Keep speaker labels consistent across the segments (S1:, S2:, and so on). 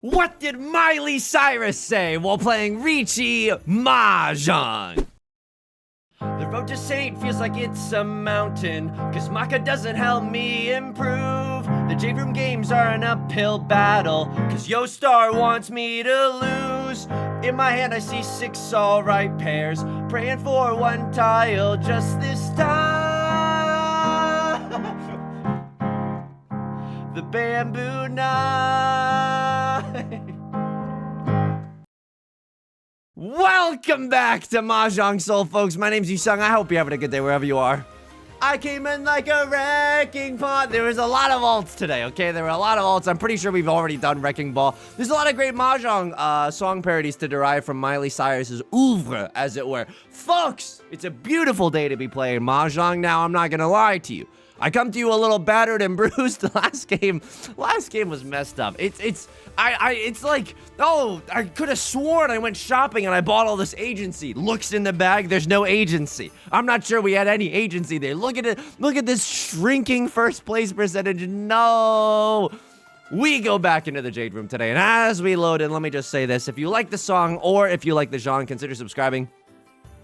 S1: What did Miley Cyrus say while playing Riichi Mahjong? The road to Saint feels like it's a mountain, cause Maka doesn't help me improve. The Jade Room games are an uphill battle, cause Yostar wants me to lose. In my hand I see 6 alright pairs, praying for one tile just this time. The bamboo knife. Welcome back to Mahjong Soul, folks. My name's Yusong. I hope you're having a good day wherever you are. I came in like a wrecking ball. There was a lot of ults today, okay? There were a lot of ults. I'm pretty sure we've already done Wrecking Ball. There's a lot of great Mahjong song parodies to derive from Miley Cyrus's oeuvre, as it were. Folks, it's a beautiful day to be playing Mahjong now. I'm not gonna lie to you. I come to you a little battered and bruised. The last game was messed up. It's like, oh, I could have sworn I went shopping and I bought all this agency. Looks in the bag, there's no agency. I'm not sure we had any agency there. Look at it, look at this shrinking first place percentage. No. We go back into the Jade Room today, and as we load in, let me just say this. If you like the song or if you like the genre, consider subscribing.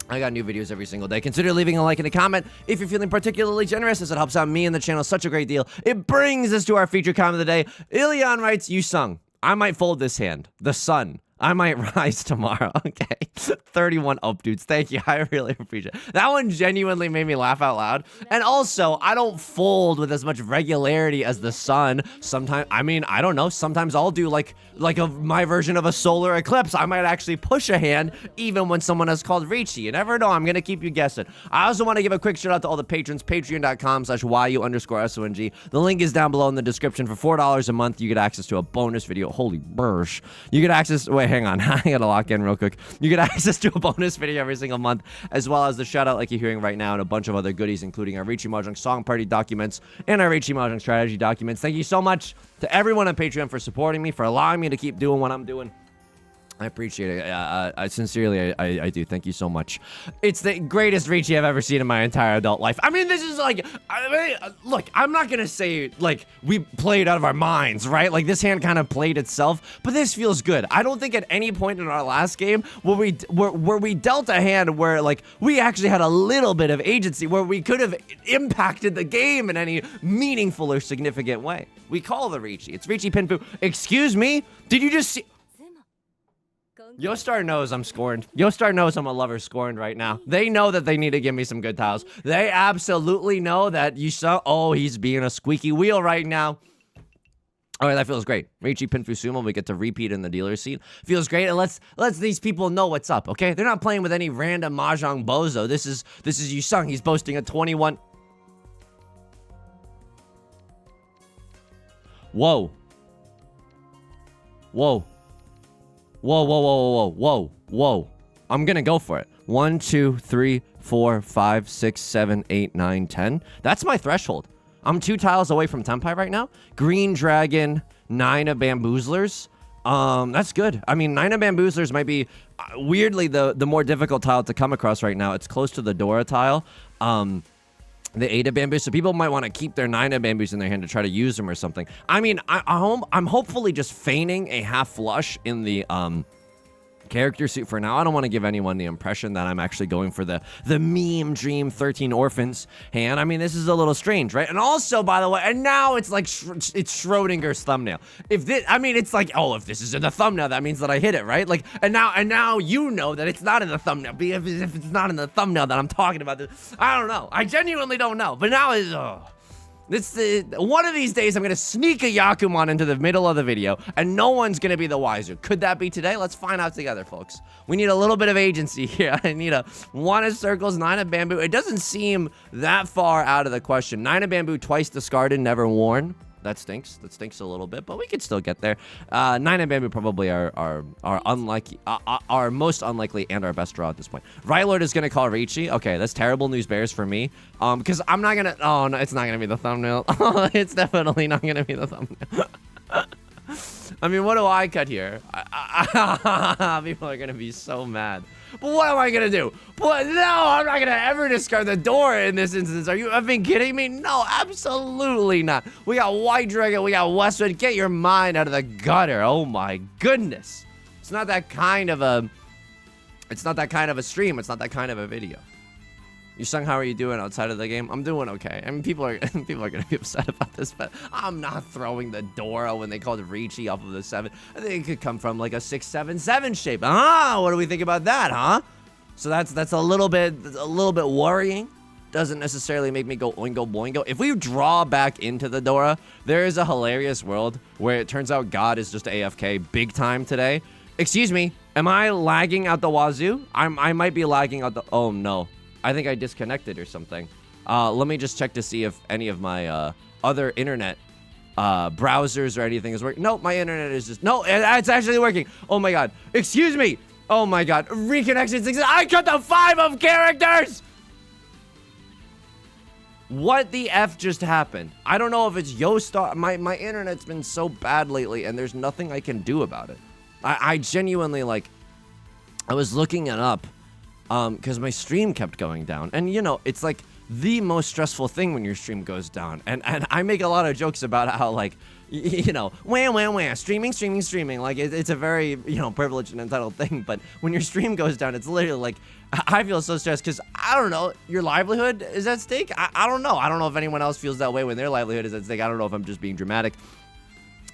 S1: I got new videos every single day. Consider leaving a like and a comment if you're feeling particularly generous, as it helps out me and the channel such a great deal. It brings us to our featured comment of the day. Ilion writes, Yusong, I might fold this hand. The sun. I might rise tomorrow. Okay. 31 up, dudes. Thank you. I really appreciate it. That one genuinely made me laugh out loud. And also, I don't fold with as much regularity as the sun. Sometimes, I mean, I don't know. Sometimes I'll do like my version of a solar eclipse. I might actually push a hand even when someone has called Riichi. You never know. I'm going to keep you guessing. I also want to give a quick shout out to all the patrons. Patreon.com/YU_SONG. The link is down below in the description. For $4 a month, you get access to a bonus video. Holy bursh. You get access, wait, hang on. I gotta lock in real quick. You get access to a bonus video every single month, as well as the shout out like you're hearing right now, and a bunch of other goodies, including our Riichi Mahjong song party documents and our Riichi Mahjong strategy documents. Thank you so much to everyone on Patreon for supporting me, for allowing me to keep doing what I'm doing. I appreciate it. I sincerely, I do. Thank you so much. It's the greatest Riichi I've ever seen in my entire adult life. I mean, this is like, look, I'm not gonna say, like, we played out of our minds, right? Like, this hand kind of played itself, but this feels good. I don't think at any point in our last game where we dealt a hand where, like, we actually had a little bit of agency, where we could have impacted the game in any meaningful or significant way. We call the Riichi. It's Riichi Pinfu. Excuse me? Did you just see? Yostar knows I'm scorned. Yostar knows I'm a lover scorned right now. They know that they need to give me some good tiles. They absolutely know that you saw. Oh, he's being a squeaky wheel right now. All right, that feels great. Riichi Pinfu Sumo, we get to repeat in the dealer's seat. Feels great, and let's these people know what's up, okay? They're not playing with any random Mahjong bozo. This is Yusong. He's boasting a 21. Whoa. Whoa. Whoa, whoa, whoa, whoa, whoa, whoa. I'm gonna go for it. 1, 2, 3, 4, 5, 6, 7, 8, 9, 10. That's my threshold. I'm 2 tiles away from tempai right now. Green Dragon, 9 of Bamboozlers. That's good. I mean, 9 of Bamboozlers might be, weirdly, the more difficult tile to come across right now. It's close to the Dora tile. The 8 of bamboos, so people might want to keep their 9 of bamboos in their hand to try to use them or something. I mean, I'm hopefully just feigning a half flush in the character suit for now. I don't want to give anyone the impression that I'm actually going for the meme dream 13 orphans hand. I mean, this is a little strange, right? And also, by the way, and now it's like it's Schrodinger's thumbnail. If this, I mean, it's like, oh, if this is in the thumbnail, that means that I hit it, right? Like, and now you know that it's not in the thumbnail. But if it's not in the thumbnail that I'm talking about, this, I don't know. I genuinely don't know. But now it's one of these days I'm gonna sneak a Yakuman into the middle of the video and no one's gonna be the wiser. Could that be today? Let's find out together, folks. We need a little bit of agency here. I need a 1 of circles, 9 of bamboo. It doesn't seem that far out of the question. 9 of bamboo, twice discarded, never worn. That stinks. That stinks a little bit, but we could still get there. 9 of bamboo probably are unlikely, our most unlikely and our best draw at this point. Rylord is gonna call Riichi. Okay, that's terrible news bears for me. Because I'm not gonna. Oh no, it's not gonna be the thumbnail. It's definitely not gonna be the thumbnail. I mean, what do I cut here? People are gonna be so mad. But what am I gonna do? What? No, I'm not gonna ever discard the door in this instance. Are you effing kidding me? No, absolutely not. We got White Dragon, we got Westwood. Get your mind out of the gutter. Oh my goodness. It's not that kind of a stream. It's not that kind of a video. Yusong, how are you doing outside of the game? I'm doing okay. I mean, people are gonna be upset about this, but I'm not throwing the Dora when they called Riichi off of the 7. I think it could come from like a 6-7-7 shape. What do we think about that, huh? So that's a little bit worrying. Doesn't necessarily make me go oingo boingo. If we draw back into the Dora, there is a hilarious world where it turns out God is just AFK big time today. Excuse me, am I lagging out the wazoo? I might be lagging out the. Oh no. I think I disconnected or something. Let me just check to see if any of my other internet browsers or anything is working. No, my internet is just... No, it's actually working. Oh my god. Excuse me. Oh my god. Reconnection 6. I cut the 5 of characters! What the F just happened? I don't know if it's Yostar. My internet's been so bad lately and there's nothing I can do about it. I genuinely, like... I was looking it up. Because my stream kept going down. And, you know, it's like the most stressful thing when your stream goes down. And I make a lot of jokes about how, like, you know, streaming. Like, it's a very, you know, privileged and entitled thing. But when your stream goes down, it's literally like, I feel so stressed because, I don't know, your livelihood is at stake? I don't know. I don't know if anyone else feels that way when their livelihood is at stake. I don't know if I'm just being dramatic.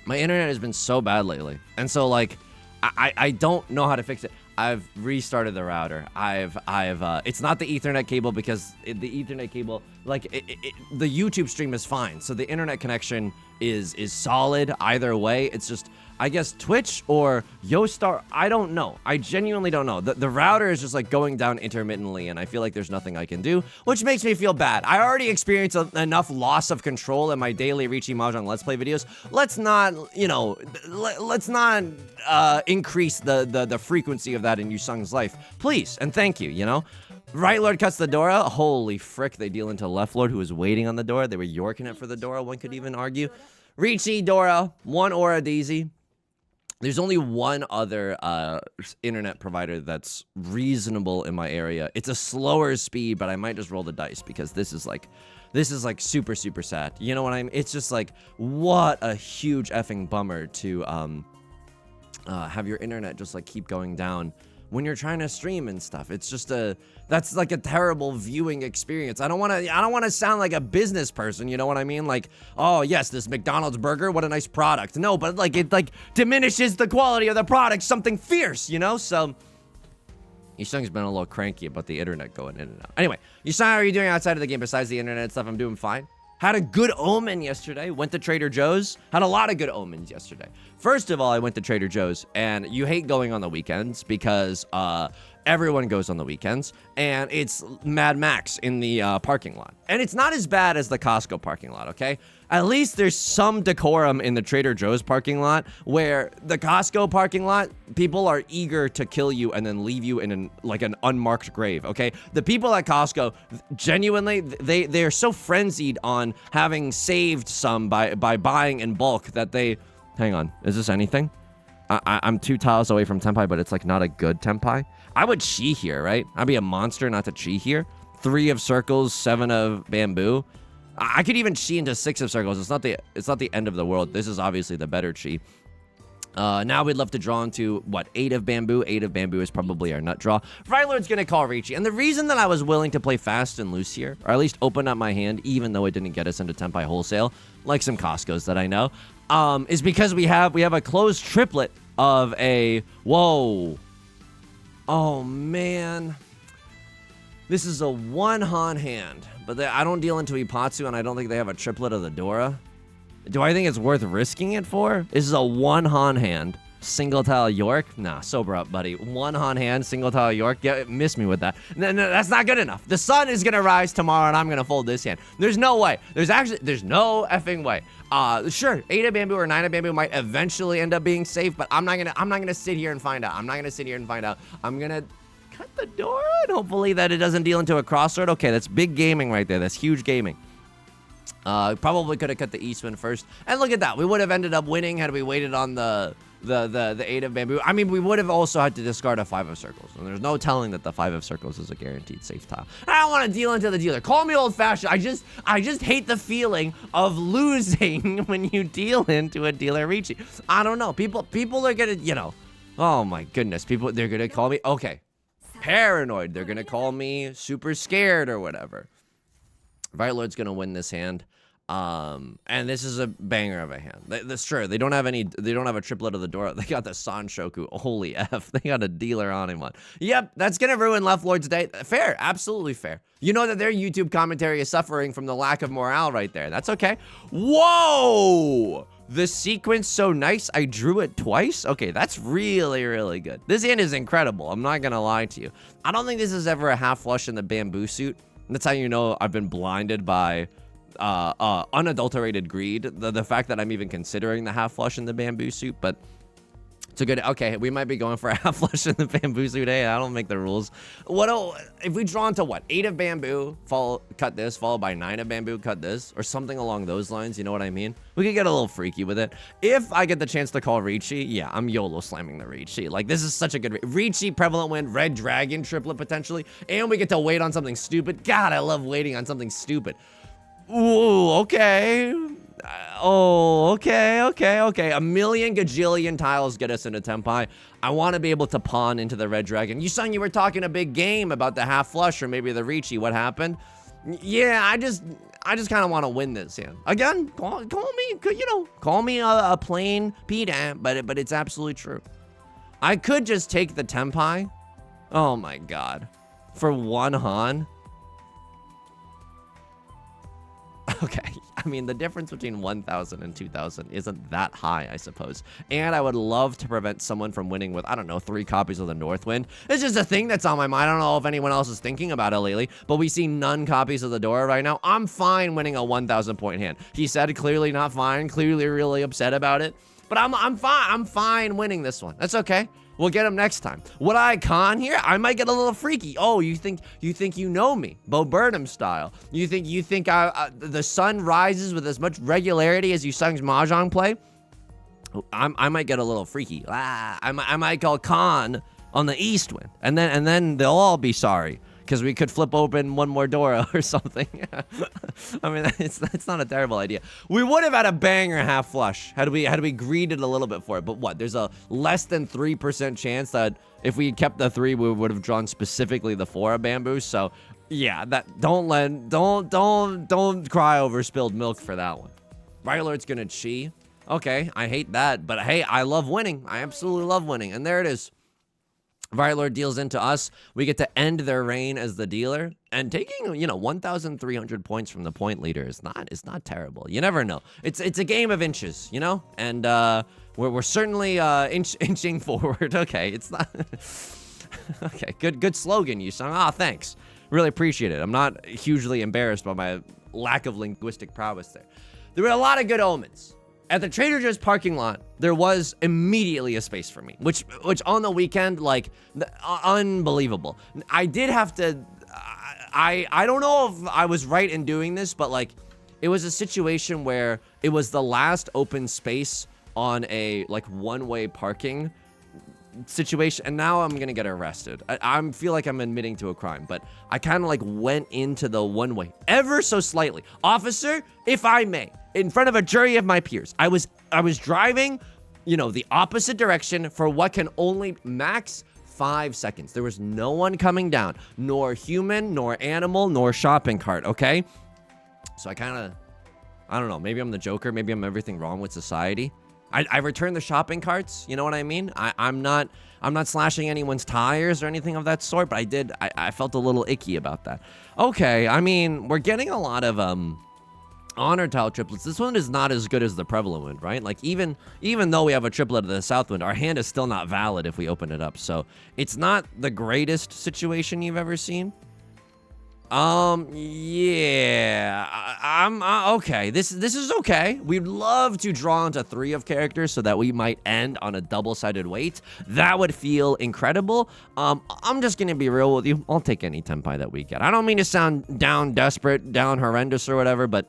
S1: My internet has been so bad lately. And so, like, I don't know how to fix it. I've restarted the router. It's not the Ethernet cable because the Ethernet cable, like, the YouTube stream is fine. So the internet connection is solid either way. It's just, I guess, Twitch or Yostar. I don't know. I genuinely don't know. The router is just like going down intermittently, and I feel like there's nothing I can do, which makes me feel bad. I already experienced enough loss of control in my daily Riichi Mahjong Let's Play videos. Let's not, you know, let's not increase the frequency of that in Yusong's life, please, and thank you. You know. Right Lord cuts the Dora. Holy frick, they deal into Left Lord, who was waiting on the Dora. They were yorking it for the Dora, one could even argue. Riichi, Dora, 1 Aura Daisy. There's only one other internet provider that's reasonable in my area. It's a slower speed, but I might just roll the dice because this is like super, super sad. You know what I mean? It's just like, what a huge effing bummer to have your internet just like keep going down when you're trying to stream and stuff. It's just that's like a terrible viewing experience. I don't want to sound like a business person, you know what I mean? Like, oh yes, this McDonald's burger, what a nice product. No, but like it like diminishes the quality of the product, something fierce, you know? So Yusong's been a little cranky about the internet going in and out. Anyway, Yusong, how are you doing outside of the game besides the internet and stuff? I'm doing fine. Had a good omen yesterday. Went to Trader Joe's. Had a lot of good omens yesterday. First of all, I went to Trader Joe's, and you hate going on the weekends because everyone goes on the weekends, and it's Mad Max in the parking lot. And it's not as bad as the Costco parking lot, okay? At least there's some decorum in the Trader Joe's parking lot, where the Costco parking lot, people are eager to kill you and then leave you in an unmarked grave, okay? The people at Costco, genuinely, they're so frenzied on having saved some by buying in bulk that they... Hang on, is this anything? I'm 2 tiles away from tempai, but it's like not a good tempai. I would chi here, right? I'd be a monster not to chi here. 3 of circles, 7 of bamboo. I could even chi into 6 of circles. It's not the end of the world. This is obviously the better chi. Now we'd love to draw into, what, 8 of bamboo? 8 of bamboo is probably our nut draw. Frylord's gonna call Riichi. And the reason that I was willing to play fast and loose here, or at least open up my hand, even though it didn't get us into tempai wholesale, like some Costco's that I know, is because we have a closed triplet of a... Whoa. Oh, man. This is a 1-Han hand, but I don't deal into Ipatsu, and I don't think they have a triplet of the Dora. Do I think it's worth risking it for? This is a 1-Han hand. Single tile York? Nah, sober up, buddy. 1-Han hand, single tile York. Yeah, miss me with that. No, that's not good enough. The sun is gonna rise tomorrow, and I'm gonna fold this hand. There's no way. There's no effing way. Sure, 8 of bamboo or 9 of bamboo might eventually end up being safe, but I'm not gonna sit here and find out. I'm gonna cut the door, and hopefully that it doesn't deal into a crossroad. Okay, that's big gaming right there. That's huge gaming. Probably could have cut the Eastman first. And look at that. We would have ended up winning had we waited on the the 8 of bamboo. I mean, we would have also had to discard a 5 of circles, and there's no telling that the 5 of circles is a guaranteed safe tile. I don't want to deal into the dealer. Call me old-fashioned. I just hate the feeling of losing when you deal into a dealer Riichi. I don't know. People are gonna, you know, oh my goodness, they're gonna call me, okay, paranoid. They're gonna call me super scared or whatever. Violet Lord's gonna win this hand. And this is a banger of a hand. That's true. They don't have a triplet of the door. They got the Sanshoku. Holy F. They got a dealer on him. Yep, that's gonna ruin Left Lord's day. Fair, absolutely fair. You know that their YouTube commentary is suffering from the lack of morale right there. That's okay. Whoa! The sequence so nice, I drew it twice? Okay, that's really, really good. This hand is incredible. I'm not gonna lie to you. I don't think this is ever a half flush in the bamboo suit. That's how you know I've been blinded by unadulterated greed, the fact that I'm even considering the half flush in the bamboo suit. But it's a good, okay, we might be going for a half flush in the bamboo suit. Hey, I don't make the rules. If we draw into what, 8 of bamboo, cut this, followed by 9 of bamboo, cut this, or something along those lines, you know what I mean? We could get a little freaky with it. If I get the chance to call Riichi, yeah, I'm YOLO slamming the Riichi. Like, this is such a good Riichi, prevalent win, red dragon triplet potentially, and we get to wait on something stupid. God, I love waiting on something stupid. Ooh, okay. Okay. A million gajillion tiles get us into tempai. I want to be able to pawn into the red dragon. You were talking a big game about the half flush or maybe the Riichi. What happened? Yeah, I just kind of want to win this hand. Again, call me, you know, call me a plain pedant, but it's absolutely true. I could just take the tempai. Oh my god. For 1 Han. Okay, I mean, the difference between 1,000 and 2,000 isn't that high, I suppose. And I would love to prevent someone from winning with, I don't know, 3 copies of the Northwind. It's just a thing that's on my mind. I don't know if anyone else is thinking about it lately, but we see none copies of the Dora right now. I'm fine winning a 1,000 point hand. He said clearly not fine, clearly really upset about it. But I'm fine. I'm fine winning this one. That's okay. We'll get him next time. Would I con here? I might get a little freaky. Oh, you think you know me, Bo Burnham style? You think the sun rises with as much regularity as Yusong's Mahjong play? I might get a little freaky. I might call con on the east wind, and then they'll all be sorry. Because we could flip open one more door or something. I mean, that's not a terrible idea. We would have had a banger half flush had we greeded a little bit for it. But what? There's a less than 3% chance that if we kept the 3, we would have drawn specifically the 4 of bamboo. So yeah, that don't cry over spilled milk for that one. Violet's gonna chi. Okay, I hate that, but hey, I love winning. I absolutely love winning, and there it is. Violet deals into us. We get to end their reign as the dealer, and taking 1,300 points from the point leader is not terrible. You never know. It's a game of inches, you know, and we're certainly inching forward. Okay, it's not. Okay, good slogan, Yusong. Ah, thanks. Really appreciate it. I'm not hugely embarrassed by my lack of linguistic prowess there. There were a lot of good omens. At the Trader Joe's parking lot, there was immediately a space for me, which on the weekend, like, unbelievable. I did have to, I don't know if I was right in doing this, but like, it was a situation where it was the last open space on a like one-way parking situation, and now I'm gonna get arrested. I feel like I'm admitting to a crime, but I kind of like went into the one-way ever so slightly. Officer, if I may, in front of a jury of my peers, I was driving, the opposite direction for what can only max 5 seconds. There was no one coming down, nor human, nor animal, nor shopping cart, okay? So I don't know, maybe I'm the Joker, maybe I'm everything wrong with society. I returned the shopping carts, you know what I mean? I'm not slashing anyone's tires or anything of that sort, but I felt a little icky about that. Okay, I mean, we're getting a lot of honor tile triplets. This one is not as good as the prevalent wind, right? Like even though we have a triplet of the south wind, our hand is still not valid if we open it up. So it's not the greatest situation you've ever seen. Yeah, I'm okay. This is okay. We'd love to draw into 3 of characters so that we might end on a double-sided weight. That would feel incredible. I'm just gonna be real with you. I'll take any tempai that we get. I don't mean to sound down desperate, down horrendous or whatever, but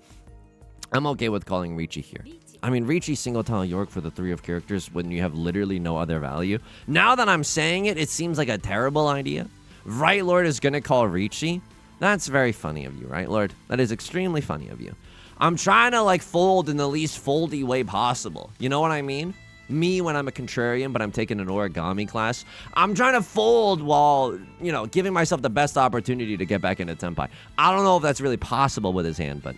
S1: I'm okay with calling Riichi here. I mean, Riichi single tile York for the 3 of characters when you have literally no other value. Now that I'm saying it, it seems like a terrible idea. Right Lord is gonna call Riichi. That's very funny of you, Right Lord. That is extremely funny of you. I'm trying to like fold in the least foldy way possible. You know what I mean? Me when I'm a contrarian, but I'm taking an origami class. I'm trying to fold while, you know, giving myself the best opportunity to get back into tempai. I don't know if that's really possible with his hand, but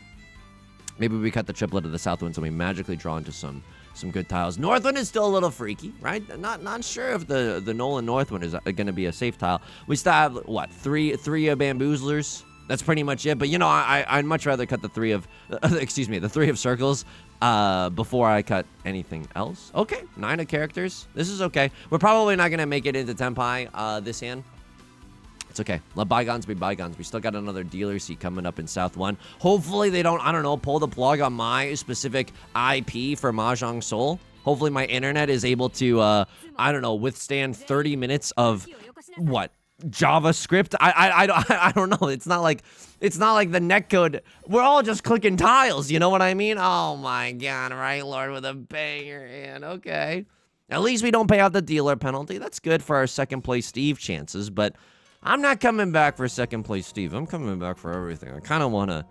S1: maybe we cut the triplet of the Southwinds and we magically draw into some good tiles. Northwind is still a little freaky, right? Not sure if the Nolan Northwind is going to be a safe tile. We still have, what, three bamboozlers? That's pretty much it. But, you know, I'd much rather cut the 3 of, excuse me, the 3 of circles before I cut anything else. Okay, 9 of characters. This is okay. We're probably not going to make it into tempai this hand. It's okay. Let bygones be bygones. We still got another dealer seat coming up in South 1. Hopefully they don't, I don't know, pull the plug on my specific IP for Mahjong Soul. Hopefully my internet is able to, I don't know, withstand 30 minutes of, what, JavaScript? I don't know. It's not like the netcode. We're all just clicking tiles. You know what I mean? Oh my God, Right Lord with a banger hand. Okay. At least we don't pay out the dealer penalty. That's good for our second place Steve chances, but I'm not coming back for second place Steve. I'm coming back for everything. I kind of want to,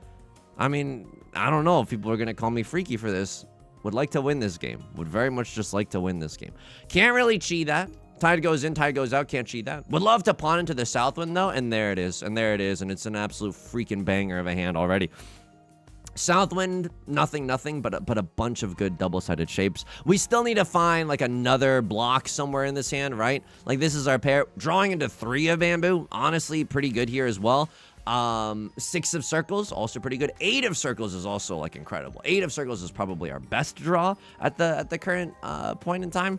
S1: I mean, I don't know if people are going to call me freaky for this. Would like to win this game. Would very much just like to win this game. Can't really cheat that. Tide goes in, tide goes out. Can't cheat that. Would love to pawn into the Southwind though. And there it is. And there it is. And it's an absolute freaking banger of a hand already. Southwind, nothing, but a bunch of good double-sided shapes. We still need to find like another block somewhere in this hand, right? Like this is our pair. Drawing into 3 of bamboo, honestly, pretty good here as well. 6 of circles, also pretty good. 8 of circles is also like incredible. 8 of circles is probably our best draw at the current point in time.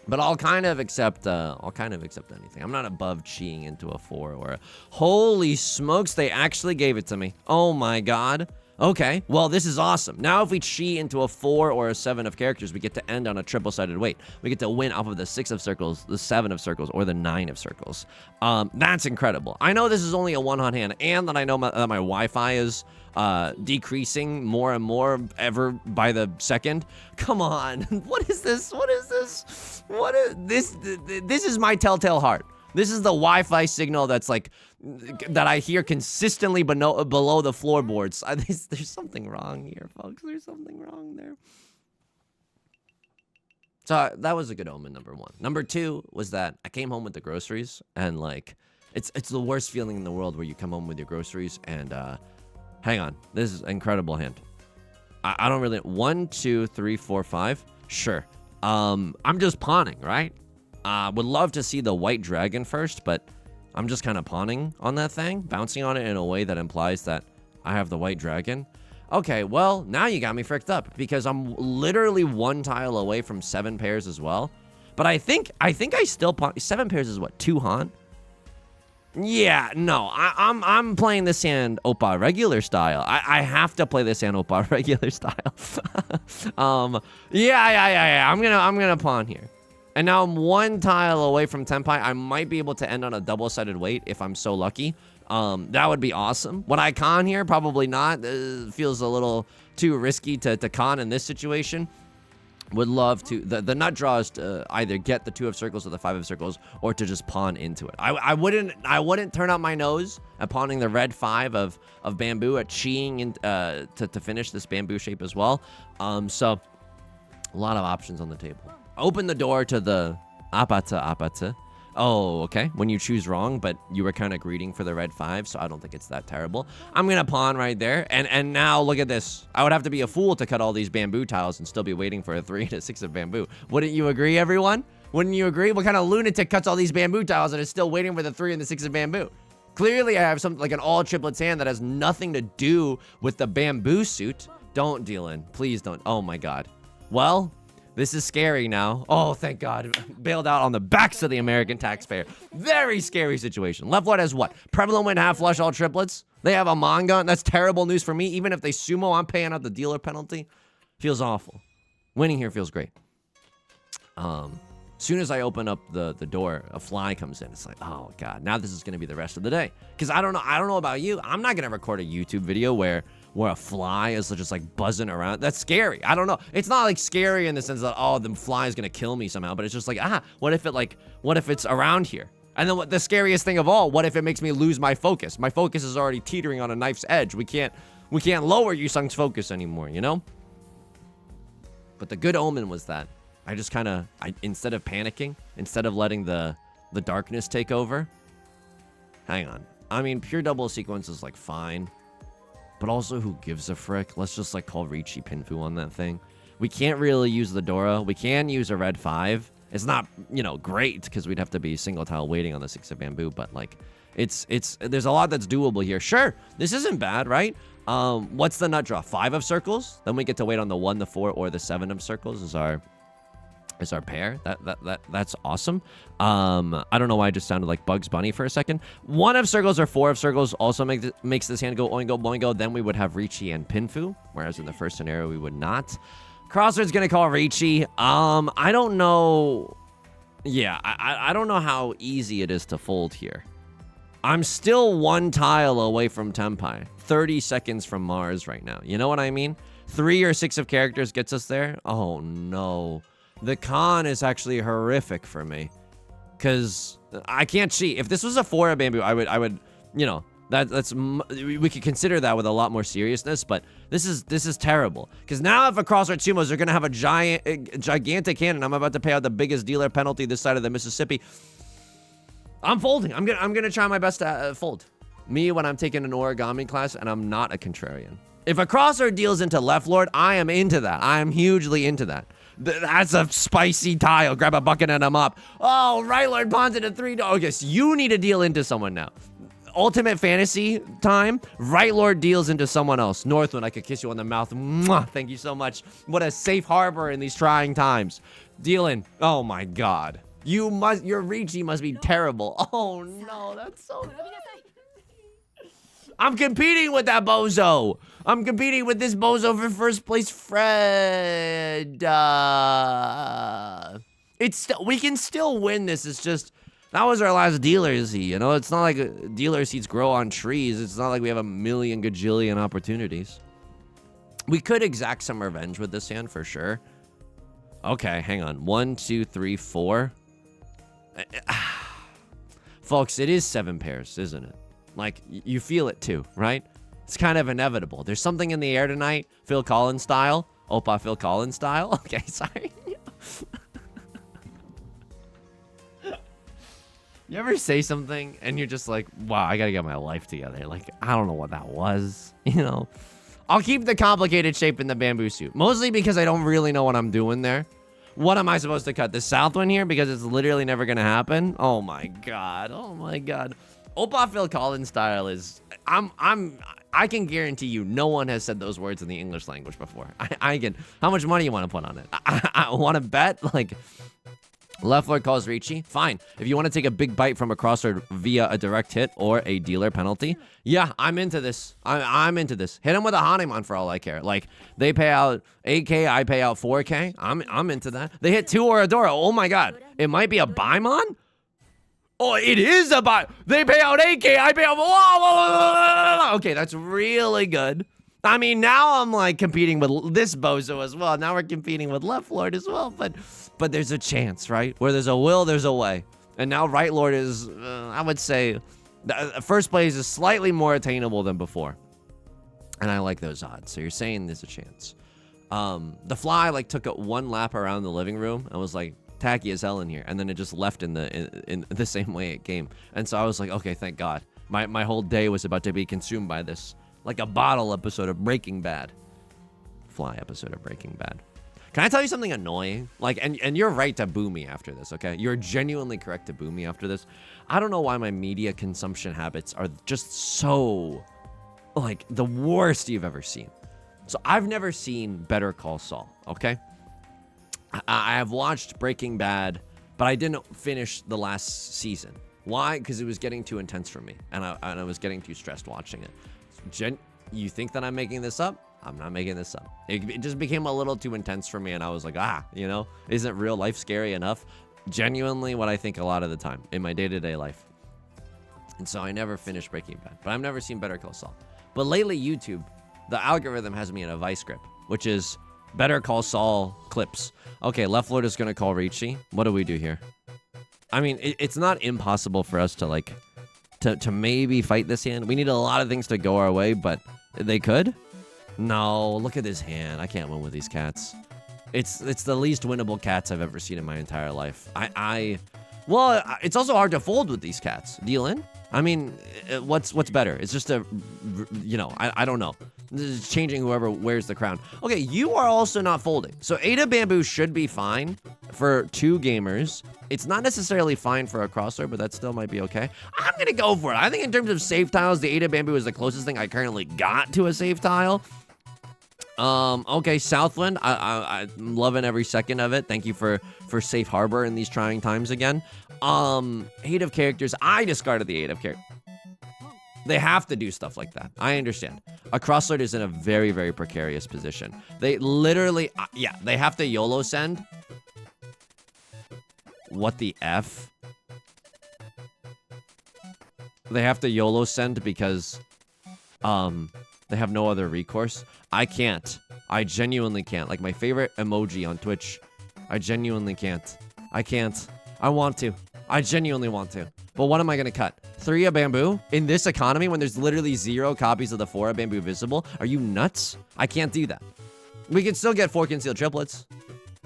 S1: But I'll kind of accept anything. I'm not above cheating into a 4 or a... Holy smokes, they actually gave it to me. Oh my God. Okay, well, this is awesome. Now, if we cheat into a 4 or a 7 of characters, we get to end on a triple-sided weight. We get to win off of the 6 of circles, the 7 of circles, or the 9 of circles. That's incredible. I know this is only a one-hot hand, and that I know that my Wi-Fi is decreasing more and more ever by the second. Come on. What is this? What is this? What is this? This is my telltale heart. This is the Wi-Fi signal that's like, that I hear consistently below the floorboards. There's something wrong here, folks. There's something wrong there. So that was a good omen, number 1. Number 2 was that I came home with the groceries, and like, it's the worst feeling in the world where you come home with your groceries and, hang on, this is an incredible hand. I don't really, 1, 2, 3, 4, 5. Sure. I'm just pawning, right? Would love to see the white dragon first, but I'm just kind of pawning on that thing, bouncing on it in a way that implies that I have the white dragon. Okay, well, now you got me fricked up because I'm literally 1 tile away from 7 pairs as well. But I think I still pawn. 7 pairs is what, 2 Han? Yeah, no, I'm playing this hand Oppa regular style. I have to play this hand Oppa regular style. Yeah. I'm gonna pawn here. And now I'm 1 tile away from tempai. I might be able to end on a double-sided weight if I'm so lucky. That would be awesome. Would I con here? Probably not. Feels a little too risky to con in this situation. Would love to. The nut draw is to either get the 2 of circles or the 5 of circles, or to just pawn into it. I wouldn't turn out my nose at pawning the red 5 of bamboo, at cheating to finish this bamboo shape as well. So a lot of options on the table. Open the door to the apata. Oh, okay. When you choose wrong, but you were kind of greeting for the red 5, so I don't think it's that terrible. I'm going to pawn right there. And now look at this. I would have to be a fool to cut all these bamboo tiles and still be waiting for a 3 and a 6 of bamboo. Wouldn't you agree, everyone? Wouldn't you agree? What kind of lunatic cuts all these bamboo tiles and is still waiting for the 3 and the 6 of bamboo? Clearly, I have something like an all triplets hand that has nothing to do with the bamboo suit. Don't deal in. Please don't. Oh, my God. Well... this is scary now. Oh, thank God. Bailed out on the backs of the American taxpayer. Very scary situation. Left Lord has what? Prevalent win, half flush, all triplets. They have a manga. That's terrible news for me. Even if they sumo, I'm paying out the dealer penalty. Feels awful. Winning here feels great. Soon as I open up the door, a fly comes in. It's like, oh God, now this is going to be the rest of the day. Because I don't know about you. I'm not going to record a YouTube video where where a fly is just like buzzing around. That's scary. I don't know. It's not like scary in the sense that, oh, the fly is gonna kill me somehow, but it's just like, what if it's around here? And then what the scariest thing of all, what if it makes me lose my focus? My focus is already teetering on a knife's edge. We can't lower Yusong's focus anymore, you know? But the good omen was that I just kind of, instead of panicking, instead of letting the darkness take over, hang on. I mean, pure double sequence is like fine, but also who gives a frick? Let's just like call Riichi Pinfu on that thing. We can't really use the Dora. We can use a red 5. It's not, you know, great because we'd have to be single tile waiting on the 6 of bamboo, but like there's a lot that's doable here. Sure, this isn't bad, right? What's the nut draw? 5 of circles? Then we get to wait on the 1, the 4, or the 7 of circles is our pair. That's awesome. I don't know why I just sounded like Bugs Bunny for a second. 1 of circles or 4 of circles also makes this hand go oingo boingo. Then we would have Riichi and Pinfu, whereas in the first scenario we would not. Crossroads gonna call Riichi. I don't know. Yeah, I don't know how easy it is to fold here. I'm still 1 tile away from tempai. 30 seconds from Mars right now. You know what I mean? 3 or 6 of characters gets us there. Oh no. The con is actually horrific for me. Because I can't cheat. If this was a 4 of bamboo, I would, you know, we could consider that with a lot more seriousness, but this is terrible. Because now if a crossroad sumos are gonna have a gigantic hand, and I'm about to pay out the biggest dealer penalty this side of the Mississippi. I'm folding. I'm gonna try my best to fold. Me when I'm taking an origami class and I'm not a contrarian. If a crossroad deals into left lord, I am into that. I am hugely into that. That's a spicy tile. Grab a bucket and I'm up. Oh, right lord pawns into 3. Okay, so you need to deal into someone now. Ultimate fantasy time. Right lord deals into someone else. Northwind, I could kiss you on the mouth. Mwah, thank you so much. What a safe harbor in these trying times. Deal in. Oh my god. Your Riichi must be terrible. Oh no, that's so good. I'm competing with that bozo. I'm competing with this bozo for first place, Fred. We can still win this. It's just, that was our last dealer seat, you know? It's not like dealer seats grow on trees. It's not like we have a million gajillion opportunities. We could exact some revenge with this hand for sure. Okay, hang on. 1, 2, 3, 4. Folks, it is 7 pairs, isn't it? Like, you feel it too, right? It's kind of inevitable. There's something in the air tonight, Phil Collins style. Oppa Phil Collins style. Okay, sorry. You ever say something and you're just like, wow, I gotta get my life together. Like, I don't know what that was, you know? I'll keep the complicated shape in the bamboo suit, mostly because I don't really know what I'm doing there. What am I supposed to cut? The south one here? Because it's literally never gonna happen? Oh my god. Oh my god. Oppa Phil Collins style is, I can guarantee you no one has said those words in the English language before. I can, how much money you want to put on it? I want to bet, like, left lord calls Riichi. Fine. If you want to take a big bite from a crossroad via a direct hit or a dealer penalty, yeah, I'm into this. I'm into this. Hit him with a Hanuman for all I care. Like, they pay out 8K, I pay out 4K. I'm into that. They hit 2 or a Dora. Oh my god. It might be a Baimon? Oh, it is a buy. They pay out 8K. I pay out. Whoa. Okay, that's really good. I mean, now I'm like competing with this bozo as well. Now we're competing with left lord as well. But there's a chance, right? Where there's a will, there's a way. And now right lord is, I would say, first place is slightly more attainable than before. And I like those odds. So you're saying there's a chance. The fly like took 1 lap around the living room and was like, tacky as hell in here, and then it just left in the same way it came. And so I was like, okay, thank God. My whole day was about to be consumed by this, like a bottle episode of Breaking Bad. Fly episode of Breaking Bad. Can I tell you something annoying? Like, and you're right to boo me after this, okay? You're genuinely correct to boo me after this. I don't know why my media consumption habits are just so, like, the worst you've ever seen. So I've never seen Better Call Saul, okay? I have watched Breaking Bad, but I didn't finish the last season. Why? Because it was getting too intense for me, and I was getting too stressed watching it. You think that I'm making this up? I'm not making this up. It just became a little too intense for me, and I was like, you know, isn't real life scary enough? Genuinely what I think a lot of the time in my day-to-day life. And so I never finished Breaking Bad, but I've never seen Better Call Saul. But lately, YouTube the algorithm has me in a vice grip, which is Better Call Saul clips. Okay, left Lord is gonna call Riichi. What do we do here? I mean, it's not impossible for us to like, to maybe fight this hand. We need a lot of things to go our way, but they could? No, look at this hand. I can't win with these cats. It's the least winnable cats I've ever seen in my entire life. Well, it's also hard to fold with these cats. Deal in? I mean, what's better? It's just a, you know, I don't know. This is changing whoever wears the crown. Okay, you are also not folding. So 8 of bamboo should be fine for 2 gamers. It's not necessarily fine for a crossover, but that still might be okay. I'm gonna go for it. I think in terms of safe tiles, the 8 of bamboo is the closest thing I currently got to a safe tile. Okay, Southland, I'm loving every second of it. Thank you for safe harbor in these trying times again. 8 of characters, I discarded the 8 of characters. They have to do stuff like that. I understand. A crosslord is in a very, very precarious position. They literally, yeah, they have to YOLO send. What the F? They have to YOLO send because, they have no other recourse. I can't. I genuinely can't. Like my favorite emoji on Twitch. I genuinely can't. I can't. I want to. I genuinely want to. But what am I gonna cut? 3 of bamboo? In this economy when there's literally 0 copies of the 4 of bamboo visible? Are you nuts? I can't do that. We can still get 4 concealed triplets.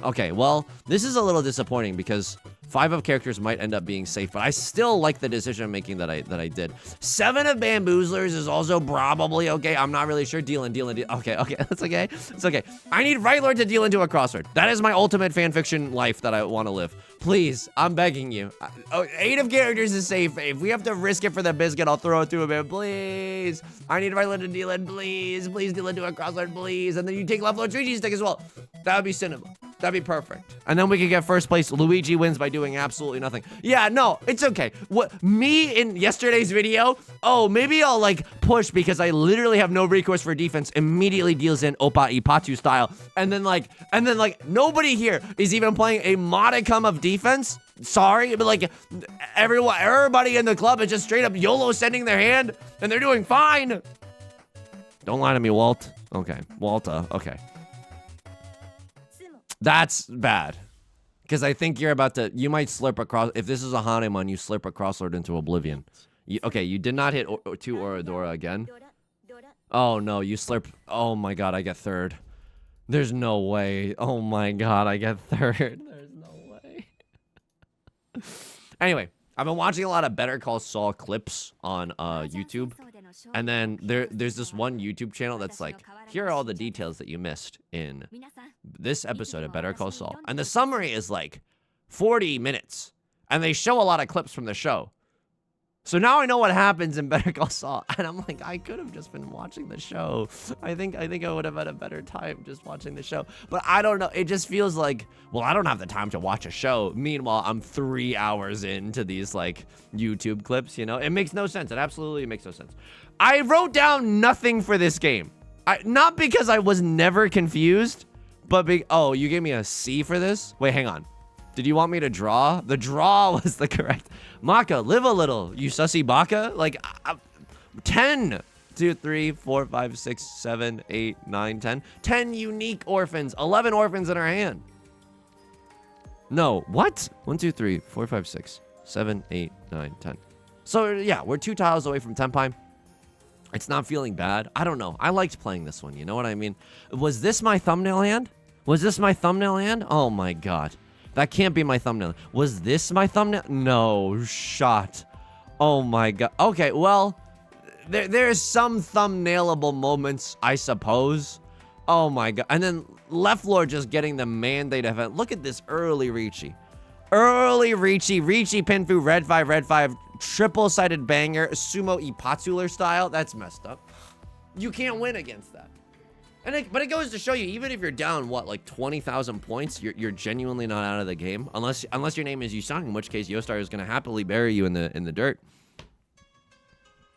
S1: Okay, well, this is a little disappointing because 5 of characters might end up being safe, but I still like the decision making that I did. 7 of bamboozlers is also probably okay. I'm not really sure. Deal. Okay, that's okay. It's okay. I need Right Lord to deal into a crossword. That is my ultimate fanfiction life that I want to live. Please, I'm begging you. 8 of characters is safe. If we have to risk it for the biscuit, I'll throw it to a bit. Please. I need Right Lord to deal in. Please deal into a crossword, please. And then you take left Lord Luigi's stick as well. That would be cinema. That'd be perfect. And then we could get first place. Luigi wins by doing absolutely nothing. Yeah, no, it's okay. What me in yesterday's video? Oh, maybe I'll like push because I literally have no recourse for defense. Immediately deals in Oppa Ipatu style. And then like nobody here is even playing a modicum of defense. Sorry, but like everybody in the club is just straight up YOLO sending their hand and they're doing fine. Don't lie to me, Walt. Okay, Walta. Okay. That's bad. Because I think you're about to, you might slurp across, if this is a Hanemon, you slurp a crosslord into oblivion. Okay, you did not hit 2 Oradora again. Oh no, you slurp, oh my god, I get 3rd. There's no way. Oh my god, I get 3rd. There's no way. Anyway, I've been watching a lot of Better Call Saul clips on YouTube. And then there's this one YouTube channel that's like, here are all the details that you missed in this episode of Better Call Saul. And the summary is like 40 minutes. And they show a lot of clips from the show. So now I know what happens in Better Call Saul. And I'm like, I could have just been watching the show. I think I would have had a better time just watching the show. But I don't know. It just feels like, well, I don't have the time to watch a show. Meanwhile, I'm 3 hours into these like YouTube clips, you know? It makes no sense. It absolutely makes no sense. I wrote down nothing for this game. Not because I was never confused, but oh, you gave me a C for this? Wait, hang on. Did you want me to draw? The draw was the correct. Maka, live a little, you sussy baka. Like, 10. 2, 3, 4, 5, 6, 7, 8, 9, 10. 10 unique orphans. 11 orphans in our hand. No, what? 1, 2, 3, 4, 5, 6, 7, 8, 9, 10. So, yeah, we're 2 tiles away from tempai. It's not feeling bad. I don't know. I liked playing this one. You know what I mean? Was this my thumbnail hand? Was this my thumbnail hand? Oh, my God. That can't be my thumbnail. Was this my thumbnail? No, shot. Oh my god. Okay, well, there's some thumbnailable moments, I suppose. Oh my god. And then left lord just getting the mandate event. Look at this early Riichi. Early Riichi. Riichi Pinfu, red 5, triple-sided banger, sumo Ipatsuler style. That's messed up. You can't win against that. But it goes to show you, even if you're down, what, like 20,000 points, you're genuinely not out of the game. Unless your name is Yusong, in which case Yostar is going to happily bury you in the dirt.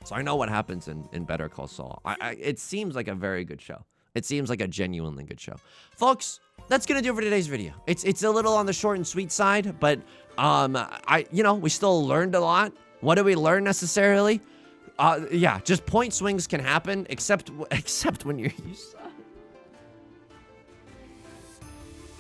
S1: So I know what happens in Better Call Saul. It seems like a very good show. It seems like a genuinely good show. Folks, that's going to do it for today's video. It's a little on the short and sweet side, but we still learned a lot. What did we learn necessarily? Yeah, just point swings can happen, except when you're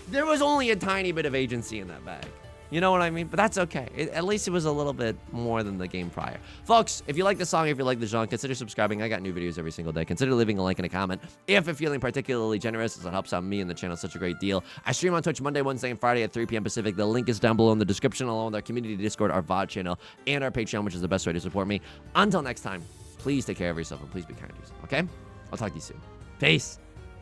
S1: There was only a tiny bit of agency in that bag. You know what I mean? But that's okay. At least it was a little bit more than the game prior. Folks, if you like the song, if you like the genre, consider subscribing. I got new videos every single day. Consider leaving a like and a comment. If you're feeling particularly generous, as it helps out me and the channel such a great deal. I stream on Twitch Monday, Wednesday, and Friday at 3 p.m. Pacific. The link is down below in the description, along with our community Discord, our VOD channel, and our Patreon, which is the best way to support me. Until next time, please take care of yourself and please be kind to yourself, okay? I'll talk to you soon. Peace.